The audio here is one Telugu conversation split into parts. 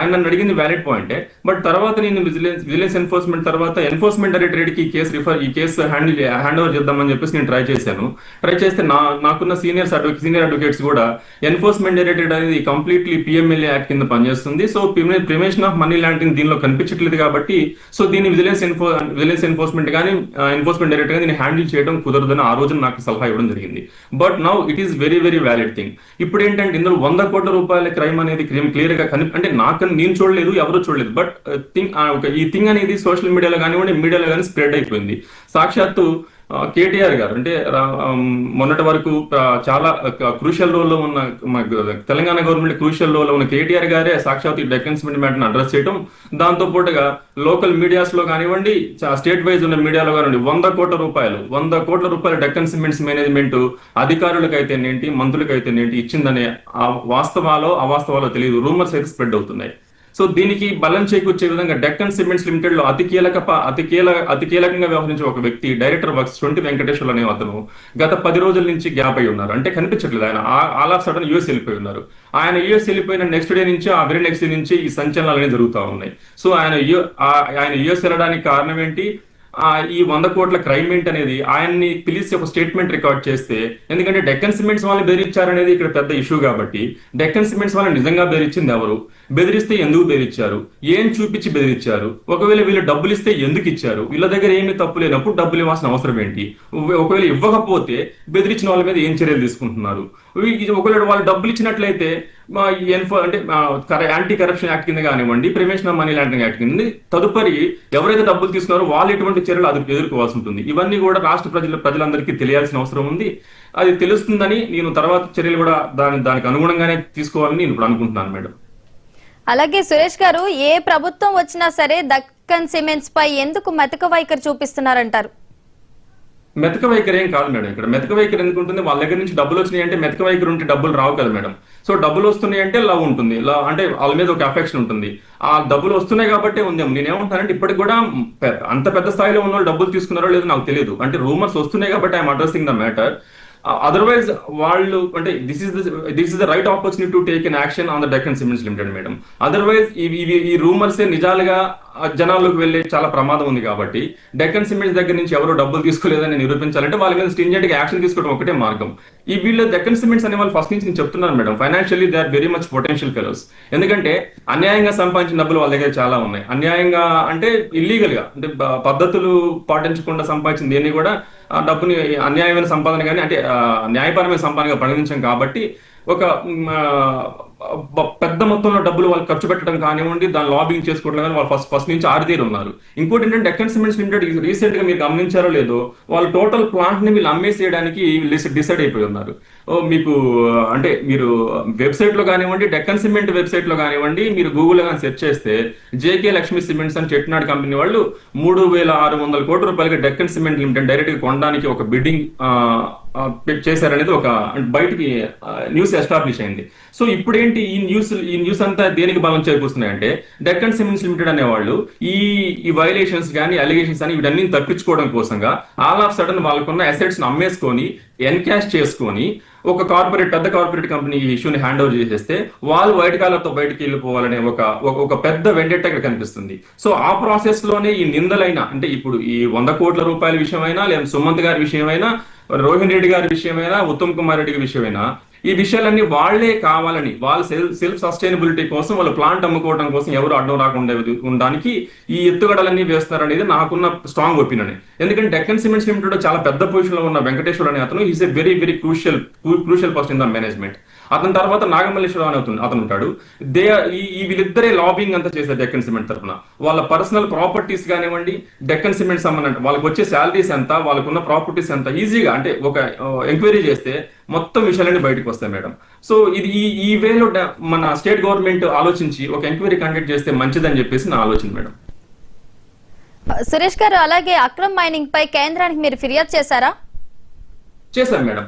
ఆయన నన్ను అడిగింది వ్యాలిడ్ పాయింటే. బట్ తర్వాత నేను విజిలెన్స్ ఎన్ఫోర్స్మెంట్ తర్వాత ఎన్ఫోర్స్మెంట్ డైరెక్టరేట్కి ఈ కేసు హ్యాండ్ ఓవర్ చేద్దామని చెప్పేసి నేను ట్రై చేశాను. ట్రై చేస్తే నాకున్న సీనియర్ అడ్వకేట్స్ కూడా ఎన్ఫోర్స్మెంట్ డైరెక్టరేట్ అనేది కంప్లీట్లీ పిఎంఎల్ఏ యాక్ట్ కింద పనిచేస్తుంది. So prevention of money laundering దీనిలో కనిపించట్లేదు కాబట్టి సో దీన్ని విజిలెన్స్ ఎన్ఫోర్స్మెంట్ కానీ ఎన్ఫోర్స్మెంట్ డైరెక్టర్ గా దీన్ని హ్యాండిల్ చేయడం కుదరదని ఆ రోజున నాకు సలహా ఇవ్వడం జరిగింది. But now it is very very valid thing. ఇప్పుడు ఏంటంటే ఇందులో 100 కోట్ల రూపాయల క్రైమ్ అనేది క్లియర్ గా అంటే నేను చూడలేదు, ఎవరు చూడలేదు. బట్ ఈ థింగ్ అనేది సోషల్ మీడియాలో కానివ్వండి, మీడియాలో కానీ స్ప్రెడ్ అయిపోయింది. సాక్షాత్తు కేటీఆర్ గారు అంటే మొన్నటి వరకు చాలా క్రూషియల్ రోల్లో ఉన్న తెలంగాణ గవర్నమెంట్ క్రూషియల్ రోల్లో ఉన్న కేటీఆర్ గారే సాక్షాత్ ఈ డెక్కన్ సిమెంట్ మ్యాటర్ని అడ్రస్ చేయడం, దాంతో పాటుగా లోకల్ మీడియాస్ లో కానివ్వండి, స్టేట్ వైజ్ ఉన్న మీడియాలో కానివ్వండి 100 కోట్ల రూపాయలు డెక్కన్ సిమెంట్స్ మేనేజ్మెంట్ అధికారులకైతేనేంటి, మంత్రులకైతేనేంటి ఇచ్చిందనే వాస్తవాలో అవాస్తవాలో తెలియదు, రూమర్స్ అయితే స్ప్రెడ్ అవుతున్నాయి. సో దీనికి బలం చేకూర్చే విధంగా డెక్కన్ సిమెంట్స్ లిమిటెడ్ లో అతి కీలకంగా వ్యవహరించే ఒక వ్యక్తి డైరెక్టర్ వర్క్స్ సొంటి వెంకటేశ్వర్లు అనే అతను గత 10 రోజుల నుంచి గ్యాప్ అయి ఉన్నారు. అంటే కనిపించట్లేదు. ఆయన ఆల్ ఆఫ్ సడన్ యూఎస్ వెళ్ళిపోయి ఉన్నారు. ఆయన యూఎస్ వెళ్ళిపోయిన నెక్స్ట్ డే నుంచి ఆ వెరీ నెక్స్ట్ డే నుంచి ఈ సంచలనాలు అనేవి జరుగుతూ ఉన్నాయి. సో ఆయన యూఎస్ వెళ్ళడానికి కారణం ఏంటి, ఈ 100 కోట్ల క్రైమ్ ఏంటి అనేది ఆయన్ని పిలిచి ఒక స్టేట్మెంట్ రికార్డ్ చేస్తే, ఎందుకంటే డెక్కన్ సిమెంట్స్ వాళ్ళు బెదిరించారనేది ఇక్కడ పెద్ద ఇష్యూ కాబట్టి డెక్కన్ సిమెంట్స్ వాళ్ళు నిజంగా బెదిరించింది ఎవరు, బెదిరిస్తే ఎందుకు బెదిరించారు, ఏం చూపించి బెదిరించారు, ఒకవేళ వీళ్ళు డబ్బులు ఇస్తే ఎందుకు ఇచ్చారు, వీళ్ళ దగ్గర ఏమీ తప్పు లేనప్పుడు డబ్బులు ఇవ్వాల్సిన అవసరం ఏంటి, ఒకవేళ ఇవ్వకపోతే బెదిరించిన వాళ్ళ మీద ఏం చర్యలు తీసుకుంటున్నారు, ఒకవేళ వాళ్ళు డబ్బులు ఇచ్చినట్లయితే అంటే యాంటీ కరప్షన్ యాక్ట్ కింద కానివ్వండి, prevention of money laundering act కింద తదుపరి ఎవరైతే డబ్బులు తీసుకున్నారో వాళ్ళు ఎటువంటి చర్యలు ఎదుర్కోవాల్సి ఉంటుంది. ఇవన్నీ కూడా రాష్ట్ర ప్రజలందరికీ తెలియాల్సిన అవసరం ఉంది. అది తెలుస్తుందని నేను తర్వాత చర్యలు కూడా దానికి అనుగుణంగానే తీసుకోవాలని నేను ఇప్పుడు అనుకుంటున్నాను మేడం. అలాగే సురేష్ గారు, ఏ ప్రభుత్వం వచ్చినా సరే దక్కన్ సిమెంట్స్ పై ఎందుకు మెతక వైఖరి చూపిస్తున్నారంటారు? మెతక వైఖరి ఏం కాదు మేడం. ఇక్కడ మెతక వైఖరి ఎందుకు ఉంటుంది, వాళ్ళ దగ్గర నుంచి డబ్బులు వచ్చినాయి అంటే మెతక వైఖరి ఉంటే డబ్బులు రావు కదా మేడం. సో డబ్బులు వస్తున్నాయి అంటే లవ్ ఉంటుంది, అంటే వాళ్ళ మీద ఒక అఫెక్షన్ ఉంటుంది. ఆ డబ్బులు వస్తున్నాయి కాబట్టి ఉందేమో. నేనేమంటానంటే ఇప్పటికి కూడా అంత పెద్ద స్థాయిలో ఉన్న వాళ్ళు డబ్బులు తీసుకున్నారో లేదో నాకు తెలియదు. అంటే రూమర్స్ వస్తున్నాయి కాబట్టి I'm addressing the matter. Otherwise వాళ్ళు అంటే this is the right opportunity to take an action on the Deccan cements limited madam. Otherwise ఈ రూమర్సే నిజాలుగా జనాల్లోకి వెళ్ళే చాలా ప్రమాదం ఉంది కాబట్టి డెక్కన్ సిమెంట్స్ దగ్గర నుంచి ఎవరు డబ్బులు తీసుకోలేదని నిరూపించాలంటే వాళ్ళ మీద స్ట్రింజెంట్ గా యాక్షన్ తీసుకోవడం ఒకటే మార్గం. ఈ వీళ్ళు డెక్కన్ సిమెంట్స్ అనే వాళ్ళు ఫస్ట్ నుంచి నేను చెప్తున్నాను madam, financially they are very much potential fellows. ఎందుకంటే అన్యాయంగా సంపాదించిన డబ్బులు వాళ్ళ దగ్గర చాలా ఉన్నాయి. అన్యాయంగా అంటే ఇల్లీగల్ గా అంటే పద్ధతులు పాటించకుండా సంపాదించిన దేన్ని కూడా ఆ డబ్బుని అన్యాయమైన సంపాదన కానీ అంటే న్యాయపరమైన సంపాదనగా పరిగణించాం కాబట్టి ఒక పెద్ద మొత్తంలో డబ్బులు వాళ్ళు ఖర్చు పెట్టడం కానివ్వండి, దాన్ని లాబింగ్ చేసుకోవడం కానీ వాళ్ళు ఫస్ట్ నుంచి ఆరితేరు ఉన్నారు. ఇంకోటి ఏంటంటే డెక్కన్ సిమెంట్స్ లిమిటెడ్ రీసెంట్ గా మీరు గమనించారో లేదో, వాళ్ళు టోటల్ ప్లాంట్ ని వీళ్ళు అమ్మేసేయడానికి డిసైడ్ అయిపోయి ఉన్నారు. మీకు అంటే మీరు వెబ్సైట్ లో కానివ్వండి, డెక్కన్ సిమెంట్ వెబ్సైట్ లో కానివ్వండి, మీరు గూగుల్ కానీ సెర్చ్ చేస్తే జేకే లక్ష్మీ సిమెంట్స్ అని చెట్నాడు కంపెనీ వాళ్ళు 3,600 కోట్ల రూపాయలకి డెక్కన్ సిమెంట్ లిమిటెడ్ డైరెక్ట్ గా కొనడానికి ఒక బిడ్డింగ్ చేశారనేది ఒక బయటికి న్యూస్ ఎస్టాబ్లిష్ అయింది. సో ఇప్పుడు ఏంటి ఈ న్యూస్ అంతా దేనికి బలం చేకూరుస్తున్నాయంటే డెక్కన్ సిమెంట్స్ లిమిటెడ్ అనేవాళ్ళు ఈ వైలేషన్స్ కానీ అలిగేషన్స్ అని వీటన్ని తప్పించుకోవడం కోసంగా ఆల్ ఆఫ్ సడన్ వాళ్ళకున్న అసెట్స్ ని అమ్మేసుకొని ఎన్కాష్ చేసుకొని ఒక పెద్ద కార్పొరేట్ కంపెనీ ఇష్యూని హ్యాండ్ ఓవర్ చేసేస్తే వాళ్ళు వైట్ కాలర్తో బయటకు వెళ్ళిపోవాలనే ఒక పెద్ద వెండెట్ ఇక్కడ కనిపిస్తుంది. సో ఆ ప్రాసెస్ లోనే ఈ నిందలైనా అంటే ఇప్పుడు ఈ 100 కోట్ల రూపాయల విషయమైనా లేదా సుమంత్ గారి విషయమైనా, రోహిణ్ రెడ్డి గారి విషయమైనా, ఉత్తమ్ కుమార్ రెడ్డి గారి విషయమైనా, ఈ విషయాలన్నీ వాళ్లే కావాలని వాళ్ళ సెల్ఫ్ సస్టైనబిలిటీ కోసం వాళ్ళు ప్లాంట్ అమ్ముకోవడం కోసం ఎవరు అడ్డం రాకుండా ఉండడానికి ఈ ఎత్తుగడలన్నీ వేస్తున్నారు అనేది నాకున్న స్ట్రాంగ్ ఒపీనియన్. ఎందుకంటే డెక్కన్ సిమెంట్స్ లిమిటెడ్ చాలా పెద్ద పొజిషన్ లో ఉన్న వెంకటేశ్వర అనే అతను is a very very crucial person in the management. అతని తర్వాత నాగమల్లేశ్వర అని అతను ఉంటాడు. వీళ్ళిద్దరే లాబింగ్ అంతా చేశారు డెక్కన్ సిమెంట్ తరఫున. వాళ్ళ పర్సనల్ ప్రాపర్టీస్ కానివ్వండి, డెక్కన్ సిమెంట్ సంబంధం వాళ్ళకి వచ్చే శాలరీస్ ఎంత, వాళ్ళకున్న ప్రాపర్టీస్ ఎంత ఈజీగా అంటే ఒక ఎంక్వైరీ చేస్తే మొత్తం విషయాలన్నీ బయటకు వస్తాయి మేడం. సో ఇది ఈ వేలో మన స్టేట్ గవర్నమెంట్ ఆలోచించి ఒక ఎంక్వైరీ కండక్ట్ చేస్తే మంచిదని చెప్పేసి నా ఆలోచన మేడం. సురేష్ గారు, అలాగే అక్రమ్ మైనింగ్ పై కేంద్రానికి మీరు ఫిర్యాదు చేశారా? చేశాం మేడం.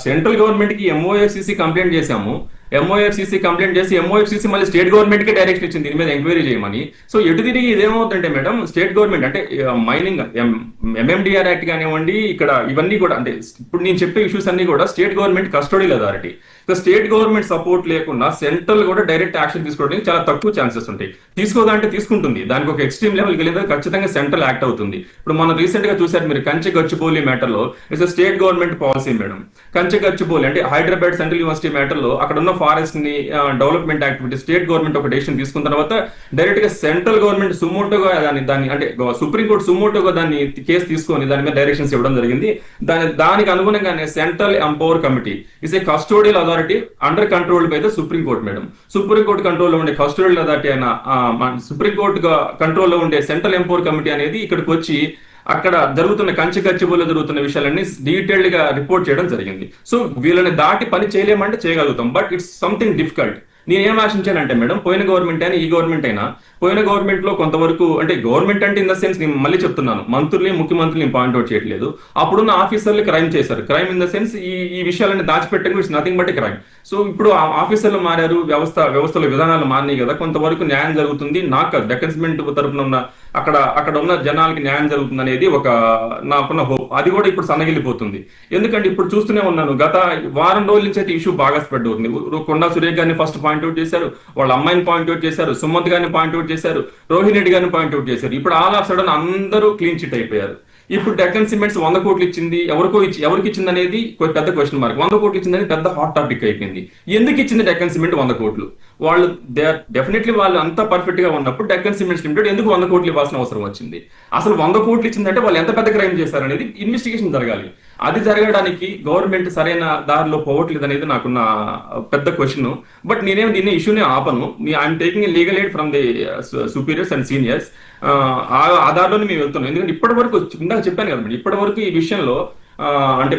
సెంట్రల్ గవర్నమెంట్ కి MOFCC కంప్లైంట్ చేశాము. ఎంఓఎఫ్సిసి కంప్లైంట్ చేసి ఎంఓఎఫ్సిసి మళ్ళీ స్టేట్ గవర్నమెంట్ కి డైరెక్షన్ ఇచ్చింది దీని మీద ఎంక్వైరీ చేయమని. సో ఎటు తిరిగి ఇదేమవుతుందంటే మేడం, స్టేట్ గవర్నమెంట్ అంటే మైనింగ్ ఎంఎండిఆర్ యాక్ట్ కానివ్వండి, ఇక్కడ ఇవన్నీ కూడా అంటే ఇప్పుడు నేను చెప్పే ఇష్యూస్ అన్ని కూడా state government custodial authority. State government support లేకుండా సెంట్రల్ కూడా డైరెక్ట్ యాక్షన్ తీసుకోవడానికి చాలా తక్కువ ఛాన్సెస్ ఉంటాయి. తీసుకోదంటే తీసుకుంటుంది, దానికి ఒక ఎక్స్ట్రీమ్ లెవెల్కి వెళ్ళిన ఖచ్చితంగా సెంట్రల్ యాక్ట్ అవుతుంది. ఇప్పుడు మనం రీసెంట్ గా చూసారు మీరు కంచె గచ్చిబౌలి మ్యాటర్ లో, it's state government policy madam. కంచె గచ్చిబౌలి అంటే హైదరాబాద్ సెంట్రల్ యూనివర్సిటీ మ్యాటర్ లో అక్కడ ఉన్న ఫారెస్ట్ ని డెవలప్మెంట్ యాక్టివిటీ స్టేట్ గవర్నమెంట్ ఒక డెసిషన్ తీసుకున్న తర్వాత డైరెక్ట్ గా సెంట్రల్ గవర్నమెంట్ సుమోటోగా దాన్ని అంటే సుప్రీంకోర్టు సుమోటోగా దాన్ని కేసు తీసుకొని దాని మీద డైరెక్షన్స్ ఇవ్వడం జరిగింది. దానికి అనుగుణంగానే central empower committee is a custodial authority under control by the supreme court madam. Supreme court కంట్రోల్లో ఉండే కస్టోడియల్ అథారిటీ అయిన సుప్రీం కోర్టు కంట్రోల్లో ఉండే సెంట్రల్ ఎంపవర్ కమిటీ అనేది ఇక్కడికి వచ్చి అక్కడ జరుగుతున్న కంచె గచ్చిబౌలిలో జరుగుతున్న విషయాలన్నీ డీటెయిల్డ్ గా రిపోర్ట్ చేయడం జరిగింది. సో వీళ్ళని దాటి పని చేయలేమంటే చేయగలుగుతాం, బట్ ఇట్స్ సంథింగ్ డిఫికల్ట్. నేనేం ఆశించానంటే మేడం, పోయిన గవర్నమెంట్ అయినా ఈ గవర్నమెంట్ అయినా, పోయిన గవర్నమెంట్ లో కొంతవరకు అంటే గవర్నమెంట్ అంటే ఇన్ ద సెన్స్ నేను మళ్ళీ చెప్తున్నాను, మంత్రుల్ని ముఖ్యమంత్రుల్ని పాయింట్అవుట్ చేయట్లేదు, అప్పుడున్న ఆఫీసర్లు క్రైమ్ చేశారు. క్రైమ్ ఇన్ ద సెన్స్ ఈ విషయాలని దాచిపెట్టడం it's nothing but crime. So ఇప్పుడు ఆఫీసర్లు మారారు, వ్యవస్థలో విధానాలు మారినాయి కదా, కొంతవరకు న్యాయం జరుగుతుంది. నాకు డెక్కన్ సిమెంట్ తరపున ఉన్న అక్కడ ఉన్న జనాలకి న్యాయం జరుగుతుంది అనేది ఒక నాకున్న హోప్. అది కూడా ఇప్పుడు సన్నగిల్లిపోతుంది. ఎందుకంటే ఇప్పుడు చూస్తూనే ఉన్నాను, గత వారం రోజుల నుంచి అయితే ఇష్యూ బాగా స్ప్రెడ్ అవుతుంది. కొండా సురేష్ గారిని ఫస్ట్ పాయింట్అవుట్ చేశారు, వాళ్ళ అమ్మాయిని పాయింట్అవుట్ చేశారు, సుమంత్ గారిని పాయింట్అవుట్ చేశారు, రోహిణి రెడ్డి గారిని పాయింట్అవుట్ చేశారు. ఇప్పుడు ఆల్ ఆఫ్ సడన్ అందరూ క్లీన్ చిట్ అయిపోయారు. ఇప్పుడు డెక్కన్ సిమెంట్స్ 100 కోట్లు ఇచ్చింది, ఎవరికి ఇచ్చింది అనేది పెద్ద క్వశ్చన్ మార్క్. 100 కోట్లు ఇచ్చిందని పెద్ద హాట్ టాపిక్ అయిపోయింది. ఎందుకు ఇచ్చింది డెక్కన్ సిమెంట్ 100 కోట్లు? వాళ్ళు డెఫినెట్లీ వాళ్ళు అంతా పర్ఫెక్ట్ గా ఉన్నప్పుడు డెక్కన్ సిమెంట్స్ లిమిటెడ్ ఎందుకు 100 కోట్లు ఇవ్వాల్సిన అవసరం వచ్చింది? అసలు 100 కోట్లు ఇచ్చిందంటే వాళ్ళు ఎంత పెద్ద క్రైమ్ చేశారనేది ఇన్వెస్టిగేషన్ జరగాలి. అది జరగడానికి గవర్నమెంట్ సరైన దారిలో పోవట్లేదు అనేది నాకున్న పెద్ద క్వశ్చన్. బట్ దీన్ని ఇష్యూని ఆపను. I'm taking legal aid from the superiors and seniors. ఆ దారిలోనే మేము వెళ్తున్నాం. ఎందుకంటే ఇప్పటి వరకు ఇందాక చెప్పాను కదా, ఇప్పటి వరకు ఈ విషయంలో అంటే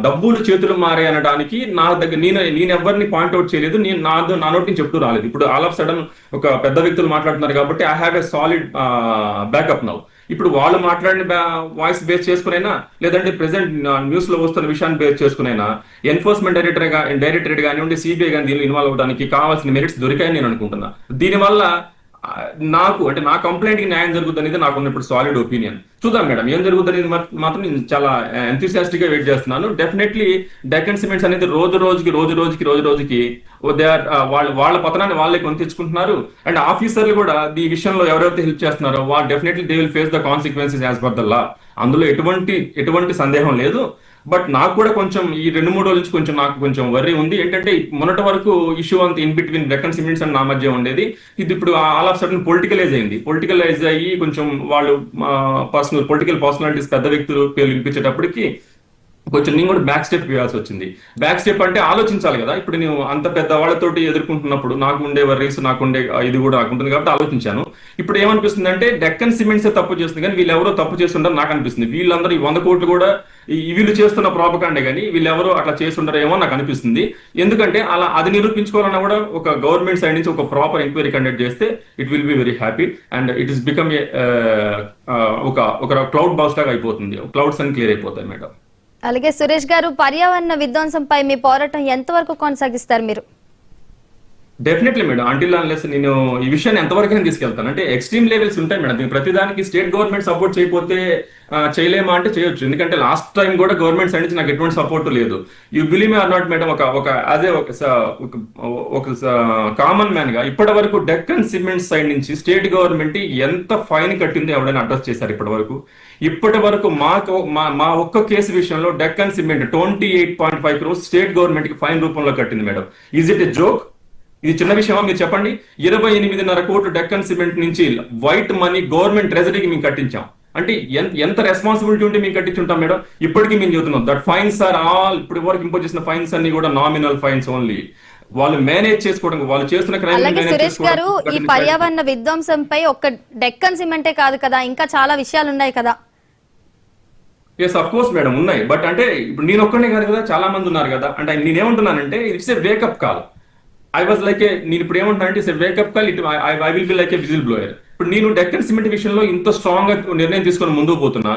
డబ్బులు చేతులు మారే అనడానికి నా దగ్గర నేను ఎవరిని పాయింట్అవుట్ చేయలేదు, నా నోటి నుంచి చెప్తూ రాలేదు. ఇప్పుడు ఆల్ ఆఫ్ సడన్ ఒక పెద్ద వ్యక్తులు మాట్లాడుతున్నారు కాబట్టి I have a solid backup now. ఇప్పుడు వాళ్ళు మాట్లాడిన వాయిస్ బేస్ చేసుకునైనా, లేదంటే ప్రెసెంట్ న్యూస్ లో వస్తున్న విషయాన్ని బేస్ చేసుకునైనా ఎన్ఫోర్స్మెంట్ డైరెక్టరేట్ కానివ్వండి, సిబిఐ కానీ దీనిలో ఇన్వాల్వ్ అవడానికి కావాల్సిన మెరిట్స్ దొరికాయని నేను అనుకుంటున్నా. దీనివల్ల నా కంప్లైంట్ కి న్యాయం జరుగుతుంది అనేది నాకు ఇప్పుడు సాలిడ్ ఒపీనియన్. చూద్దాం మేడం ఏం జరుగుతుంది అనేది మాత్రం నేను చాలా ఎంతూసియాస్టిక్ గా వెయిట్ చేస్తున్నాను. డెఫినెట్లీ డెక్కన్ సిమెంట్స్ అనేది రోజు రోజుకి వాళ్ళ పతనాన్ని వాళ్ళే కొని తెచ్చుకుంటున్నారు. అండ్ ఆఫీసర్లు కూడా ఈ విషయంలో ఎవరైతే హెల్ప్ చేస్తున్నారో వాళ్ళు definitely they will face the consequences as per the law. అందులో ఎటువంటి సందేహం లేదు. బట్ నాకు కూడా కొంచెం ఈ 2-3 రోజుల నుంచి నాకు కొంచెం వర్రీ ఉంది. ఏంటంటే మొన్నటి వరకు ఇష్యూ అంత in between Deccan cements and నా మధ్య ఉండేది. ఇది ఇప్పుడు ఆల్ ఆఫ్ సడన్ పొలిటికలైజ్ అయ్యి కొంచెం వాళ్ళు పొలిటికల్ పర్సనాలిటీస్ పెద్ద వ్యక్తులు పేరు వినిపించేటప్పటికి కొంచెం నేను కూడా బ్యాక్ స్టెప్ వేయాల్సి వచ్చింది. బ్యాక్ స్టెప్ అంటే ఆలోచించాలి కదా. ఇప్పుడు నేను అంత పెద్ద వాళ్ళతోటి ఎదుర్కొంటున్నప్పుడు నాకు ఉండే వర్రీస్, నాకుండే ఇది కూడా నాకు ఉంటుంది కాబట్టి ఆలోచించాను. ఇప్పుడు ఏమనిపిస్తుంది అంటే డెక్కన్ సిమెంట్స్ తప్పు చేస్తుంది కానీ వీళ్ళు ఎవరో తప్పు చేస్తుంటారు నాకు అనిపిస్తుంది. వీళ్ళందరూ ఈ 100 కోట్లు కూడా వీళ్ళు చేస్తున్న ప్రాపకాండే కానీ వీళ్ళెవరో అట్లా చేస్తుంటారేమో నాకు అనిపిస్తుంది. ఎందుకంటే అలా అది నిరూపించుకోవాలన్నా కూడా ఒక గవర్నమెంట్ సైడ్ నుంచి ఒక ప్రాపర్ ఎంక్వైరీ కండక్ట్ చేస్తే it will be very happy and it is become ఒక క్లౌడ్ బాక్స్ లాగా అయిపోతుంది. క్లౌడ్స్ అని క్లియర్ అయిపోతాయి మేడం. అలాగే సురేష్ గారు, పర్యావరణ విధ్వంసంపై మీ పోరాటం ఎంతవరకు కొనసాగిస్తారు మీరు? డెఫినెట్లీ మేడం, అంటిల్ అన్లెస్ నేను ఈ విషయాన్ని ఎంతవరకు తీసుకెళ్తాను అంటే ఎక్స్ట్రీమ్ లెవెల్స్ ఉంటాయి మేడం. ప్రతిదానికి స్టేట్ గవర్నమెంట్ సపోర్ట్ చేయకపోతే చేయలేమా అంటే చేయొచ్చు. ఎందుకంటే లాస్ట్ టైం కూడా గవర్నమెంట్ సైడ్ నుంచి నాకు ఎటువంటి సపోర్ట్ లేదు. You believe me or not madam, ఒక కామన్ మ్యాన్ గా ఇప్పటి వరకు డెక్కన్ సిమెంట్ సైడ్ నుంచి స్టేట్ గవర్నమెంట్ ఎంత ఫైన్ కట్టిందో ఎవరైనా అడ్రస్ చేశారు ఇప్పటి వరకు మా ఒక్క కేసు విషయంలో Deccan Cement 28.5 crores state government కి ఫైన్ రూపంలో కట్టింది madam. Is it a joke? ఇది చిన్న విషయమా మీరు చెప్పండి? 28.5 కోట్లు డెక్కన్ సిమెంట్ నుంచి వైట్ మనీ గవర్నమెంట్ ట్రెజరీకి మేము కట్టించాం అంటే ఎంత రెస్పాన్సిబిలిటీ ఉంటే మేము కట్టించుంటాం మేడం. ఇప్పటికీ మేము చెబుతున్నాం దట్ ఫైన్స్ ఆర్ ఆల్ ఇప్పటి వరకు ఇంపోజ్ చేసిన ఫైన్స్ అన్ని కూడా నామినల్ ఫైన్స్ ఓన్లీ. వాళ్ళు మేనేజ్ చేసుకోవడం, వాళ్ళు చేస్తున్న క్రైమ్. అలాగే సురేష్ గారు, ఈ పర్యావరణ విధ్వంసంపై ఒక్క డెక్కన్ సిమెంటే కాదు కదా, ఇంకా చాలా విషయాలు ఉన్నాయి కదా? ఎస్ అఫ్ కోర్స్ మేడం ఉన్నాయి. బట్ అంటే ఇప్పుడు నేను ఒక్కనే కాదు కదా, చాలా మంది ఉన్నారు కదా. అంటే నేనేమంటున్నానంటే ఇట్స్ ఏ వేకప్ కాల్. నేను ఇప్పుడు ఏమంటున్నానంటే it's a wake up call. I will be like a whistle blower. ఇప్పుడు నేను డెక్కన్ సిమెంట్ విషయంలో ఇంత స్ట్రాంగ్ గా నిర్ణయం తీసుకొని ముందుకు పోతున్నా.